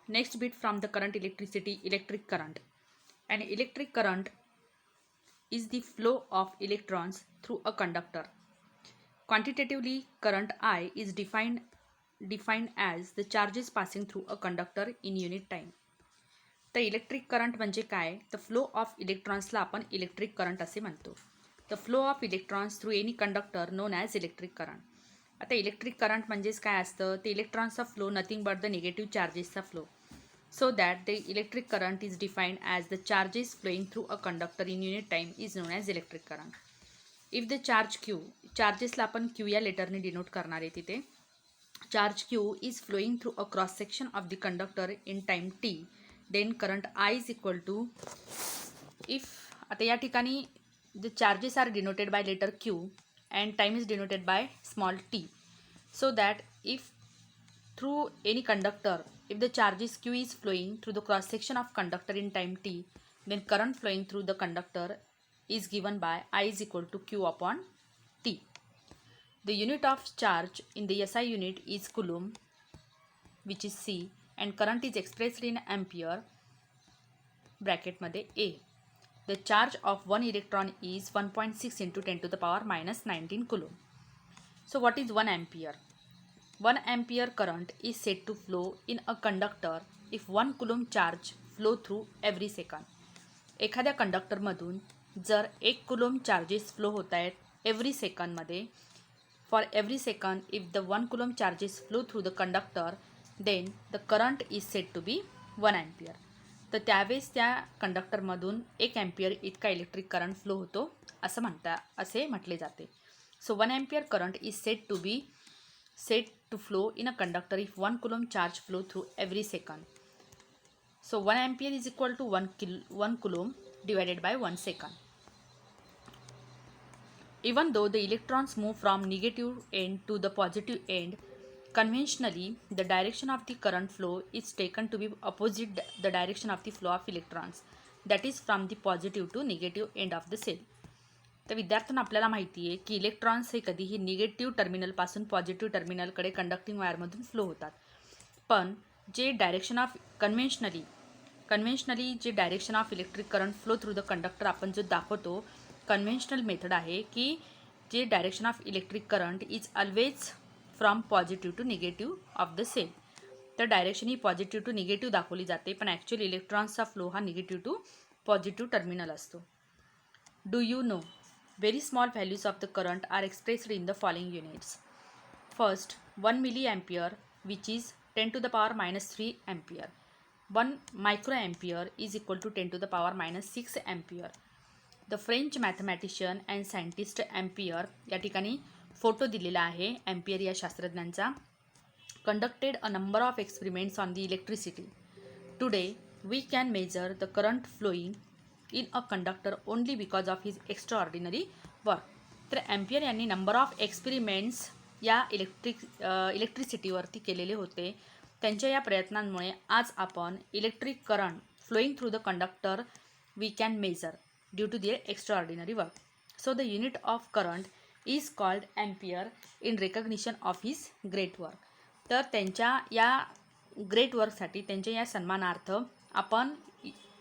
Next bit from the current electricity, electric current. An electric current is the flow of electrons through a conductor. Quantitatively, current I is defined as the charges passing through a conductor in unit time. तर electric current म्हणजे काय? The flow of इलेक्ट्रॉन्सला आपण electric current असे म्हणतो. The flow of electrons through any conductor known as electric current. आता electric current म्हणजेच काय असतं? ते इलेक्ट्रॉन्सचा flow nothing but the negative चार्जेसचा flow. So that the electric current is defined as the charges flowing through a conductor in unit time is known as electric current. If the charge Q, chargesला आपण Q या लेटरने denote करणार आहे तिथे. Charge Q is flowing through a cross section of the conductor in time t, then current I is equal to, if आता या ठिकाणी the charges are denoted by letter Q and time is denoted by small t, so that if through any conductor, if the charges Q is flowing through the cross section of conductor in time t, then current flowing through the conductor is given by I is equal to Q upon T. The unit of charge in the SI unit is coulomb, which is C, and current is expressed in ampere, bracket मध्ये A. The charge of one electron is 1.6 into 10 to the power minus 19 coulomb. So what is 1 ampere? 1 ampere current is said to flow in a conductor if 1 coulomb charge flow through every second. एखाद्या कंडक्टरमधून जर 1 coulomb charges flow होत आहेत every सेकंडमध्ये, for every second if the 1 coulomb charges flow through the conductor, then the current is said to be 1 ampere. तर त्यावेळेस त्या कंडक्टरमधून 1 ampere इतका इलेक्ट्रिक करंट फ्लो होतो असे म्हटले जाते. So 1 ampere current is said to be said to flow in a conductor if 1 coulomb charge flow through every second. So 1 ampere is equal to 1 coulomb divided by 1 second. Even though the electrons move from negative end to the positive end, conventionally the direction of the current flow is taken to be opposite the direction of the flow of electrons, that is from the positive to negative end of the cell. तर विद्यार्थ्यांना आपल्याला माहिती आहे की electrons हे कधीही negative टर्मिनलपासून positive टर्मिनलकडे कंडक्टिंग वायरमधून फ्लो होतात. पण जे डायरेक्शन ऑफ कन्व्हेन्शनली जे direction of electric current flow through the conductor आपण जो दाखवतो, कन्व्हेन्शनल मेथड आहे की जे direction of electric current is always from positive to negative of the cell. तर डायरेक्शन ही पॉझिटिव्ह टू निगेटिव्ह दाखवली जाते, पण ॲक्च्युअली इलेक्ट्रॉन्सचा फ्लो हा निगेटिव्ह टू पॉझिटिव्ह टर्मिनल असतो. Do you know very small values of the current are expressed in the following units. First, 1 milliampere, which is 10 to the power minus 3 ampere. 1 microampere is equal to 10 to the power minus 6 ampere. The French mathematician and scientist Ampere, या ठिकाणी photo दिलेला आहे ampere या शास्त्रज्ञांचा, conducted a number of experiments on the electricity. Today, we can measure the current flowing in a conductor only because of his extraordinary work. तर Ampere यांनी number of experiments या इलेक्ट्रिसिटीवरती केलेले होते. त्यांच्या या प्रयत्नांमुळे आज आपण electric current flowing through the conductor we can measure due to their extraordinary work. So the unit of current is called ampere in recognition of his great work. तर त्यांच्या या ग्रेट वर्कसाठी, त्यांच्या या सन्मानार्थ आपण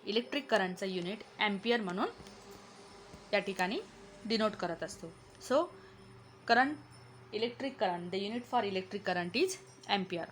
इलेक्ट्रिक करंटचा युनिट ॲम्पियर म्हणून या ठिकाणी डिनोट करत असतो. So electric current, the unit for electric current is ampere.